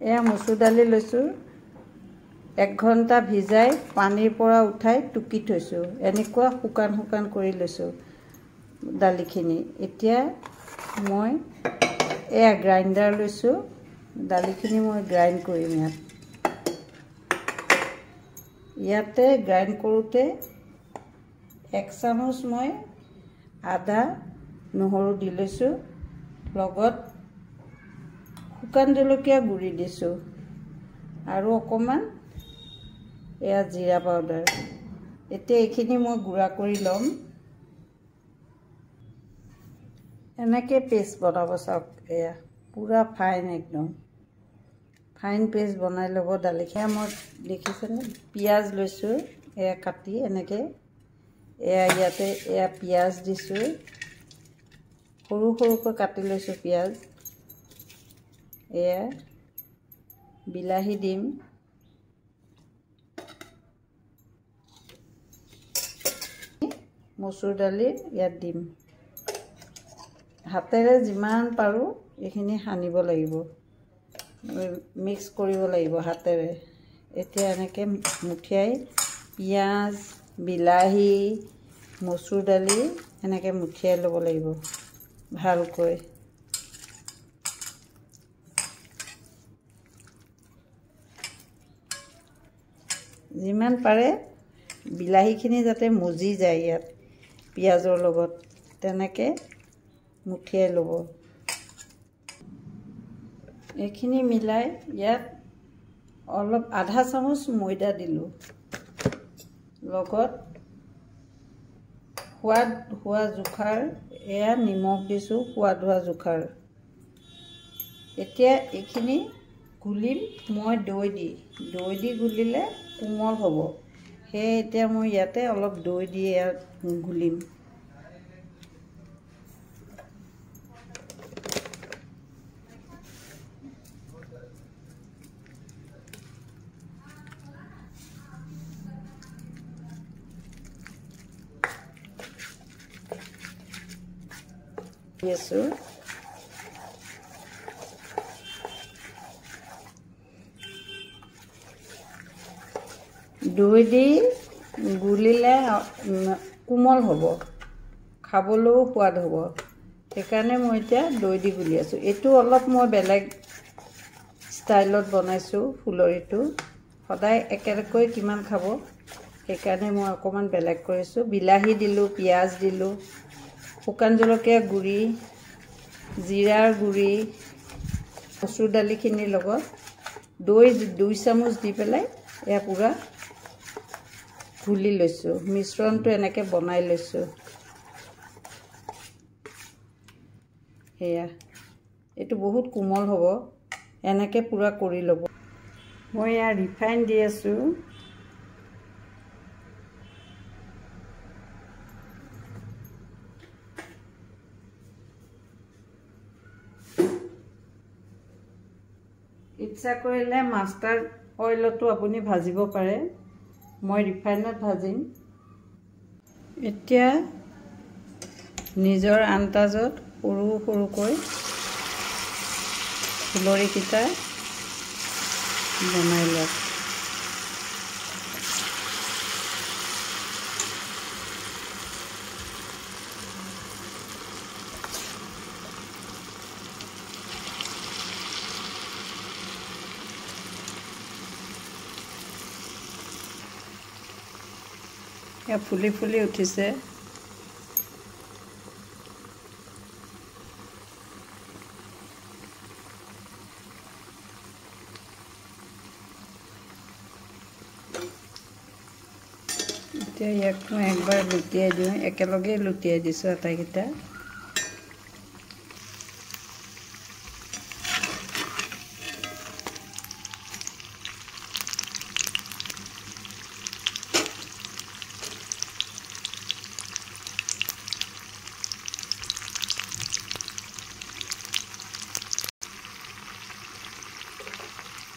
এয়া মচুৰ দালি লৈছোঁ 1 ঘণ্টা ভিজাই পানীৰ পৰা উঠাই টুকি থৈছোঁ এনেকুৱা শুকান কৰি লৈছোঁ দালিখিনি এতিয়া মই এয়া গ্ৰাইণ্ডাৰ লৈছোঁ দালিখিনি মই গ্ৰাইণ্ড কৰিম ইয়াতে গ্ৰাইণ্ড কৰোঁতে 1 চামুচ মই আদা নহৰু দি লৈছোঁ লগত শুকান জলকীয়া গুড়ি দিছোঁ আৰু অকমান এয়া জিৰা পাউডাৰ এতিয়া এইখিনি মই গুড়া কৰি ল'ম এনেকৈ পেষ্ট বনাব চাওক এয়া পুৰা ফাইন একদম ফাইন পেষ্ট বনাই ল'ব দালিখিনি মই দেখিছেনে পিঁয়াজ লৈছোঁ এয়া কাটি এনেকৈ এয়া ইয়াতে এয়া পিঁয়াজ দিছোঁ সৰুকৈ কাটি লৈছোঁ পিঁয়াজ এয়া বিলাহী দিম মচুৰ দালি ইয়াত দিম হাতেৰে যিমান পাৰোঁ এইখিনি সানিব লাগিব মিক্স কৰিব লাগিব হাতেৰে এতিয়া এনেকৈ মুঠিয়াই পিঁয়াজ বিলাহী মচুৰ দালি এনেকৈ মুঠিয়াই ল'ব লাগিব ভালকৈ যিমান পাৰে বিলাহীখিনি যাতে মজি যায় ইয়াত পিঁয়াজৰ লগত তেনেকৈ মুঠিয়াই ল'ব এইখিনি মিলাই ইয়াত অলপ আধা চামুচ ময়দা দিলোঁ লগত সোৱাদ হোৱা জোখাৰ এয়া নিমখ দিছোঁ সোৱাদ হোৱা জোখাৰ এতিয়া এইখিনি গুলিম মই দৈ দি গুলিলে কোমল হ'ব সেয়ে এতিয়া মই ইয়াতে অলপ দৈ দি ইয়াত গুলিম আছোঁ দৈ দি গুলিলে কোমল হ'ব খাবলৈও সোৱাদ হ'ব সেইকাৰণে মই এতিয়া দৈ দি গুলি আছোঁ এইটো অলপ মই বেলেগ ষ্টাইলত বনাইছোঁ ফুলৰিটো সদায় একেলকৈ কিমান খাব সেইকাৰণে মই অকণমান বেলেগ কৰিছোঁ বিলাহী দিলোঁ পিঁয়াজ দিলোঁ শুকান জলকীয়া গুড়ি জিৰাৰ গুড়ি মচুৰ দালিখিনিৰ লগত দৈ 2 চামুচ দি পেলাই এয়া পুৰা ঘুলি লৈছোঁ মিশ্ৰণটো এনেকৈ বনাই লৈছোঁ এয়া এইটো বহুত কোমল হ'ব এনেকৈ পুৰা কৰি ল'ব মই এয়া ৰিফাইন দি আছোঁ ইচ্ছা কৰিলে মাষ্টাৰ্ড অইলতো আপুনি ভাজিব পাৰে মই ৰিফাইনত ভাজিম এতিয়া নিজৰ আন্দাজত সৰুকৈ ফুলৰিকেইটা বনাই লওক এয়া ফুলি উঠিছে এতিয়া ইয়াক মই একবাৰ লুটিয়াই দিওঁ একেলগে লুটিয়াই দিছোঁ আটাইকেইটা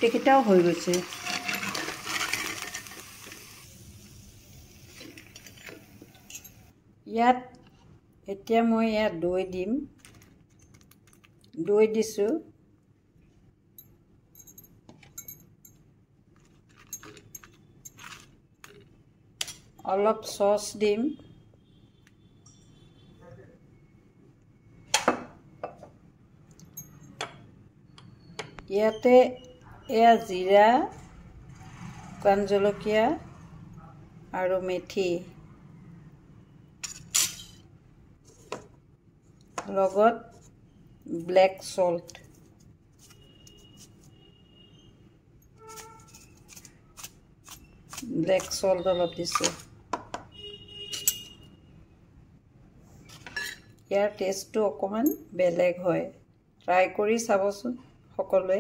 এইকেইটাও হৈ গৈছে ইয়াত এতিয়া মই ইয়াত দৈ দিম দৈ দিছোঁ অলপ সস দিম। ইয়াতে এয়া জিৰা, শুকান জলকীয়া আৰু মেথি লগত ব্লেক সল্ট। ব্লেক সল্ট অলপ দিছোঁ। ইয়াৰ টেষ্টটো অকণমান বেলেগ হয়, ট্ৰাই কৰি চাবচোন সকলোৱে।